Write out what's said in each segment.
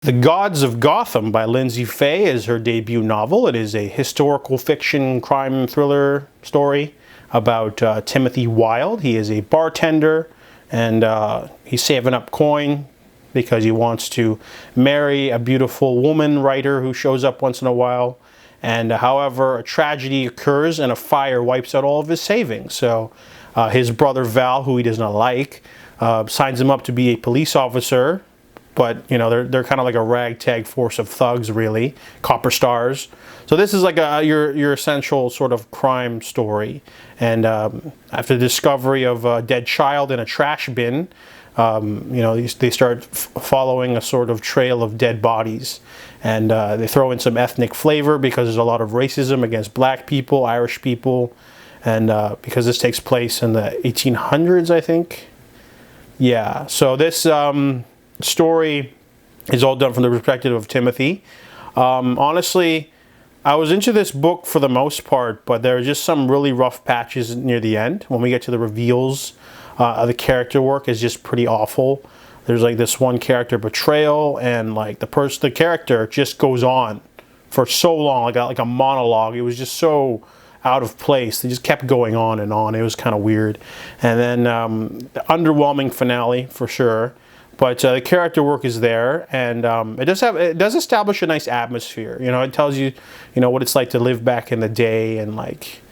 The Gods of Gotham by Lyndsay Faye is her debut novel. It is a historical fiction crime thriller story about Timothy Wilde. He is a bartender, and he's saving up coin because he wants to marry a beautiful woman writer who shows up once in a while. And however, a tragedy occurs and a fire wipes out all of his savings. So his brother Val, who he does not like, signs him up to be a police officer. But, you know, they're kind of like a ragtag force of thugs, really. Copper stars. So this is like your essential sort of crime story. And after the discovery of a dead child in a trash bin, you know, they start following a sort of trail of dead bodies. And they throw in some ethnic flavor because there's a lot of racism against black people, Irish people. And because this takes place in the 1800s, I think. Yeah, so this story is all done from the perspective of Timothy. Honestly, I was into this book for the most part, but there are just some really rough patches near the end. When we get to the reveals, the character work is just pretty awful. There's like this one character betrayal, and like the character just goes on for so long, like a monologue. It was just so out of place. They just kept going on and on. It was kind of weird. And then the underwhelming finale for sure. But the character work is there, and it does establish a nice atmosphere. You know, it tells you, you know, what it's like to live back in the day, and like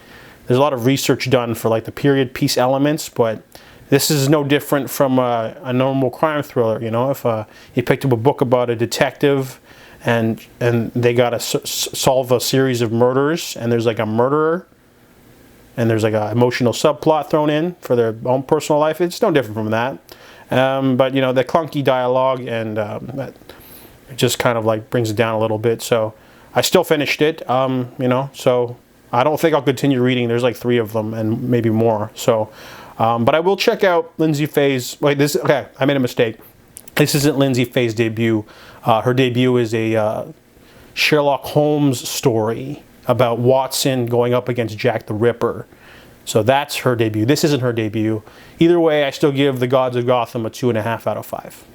there's a lot of research done for like the period piece elements. But this is no different from a normal crime thriller. You know, if you picked up a book about a detective, and they got to solve a series of murders, and there's like a murderer, and there's like an emotional subplot thrown in for their own personal life. It's no different from that. But you know, the clunky dialogue and that just kind of like brings it down a little bit. So I still finished it. You know, so I don't think I'll continue reading. There's like 3 of them and maybe more. So, but I will check out Lyndsay Faye's. Wait, okay, I made a mistake. This isn't Lyndsay Faye's debut. Her debut is a Sherlock Holmes story about Watson going up against Jack the Ripper. So that's her debut. This isn't her debut. Either way, I still give The Gods of Gotham a 2.5 out of 5.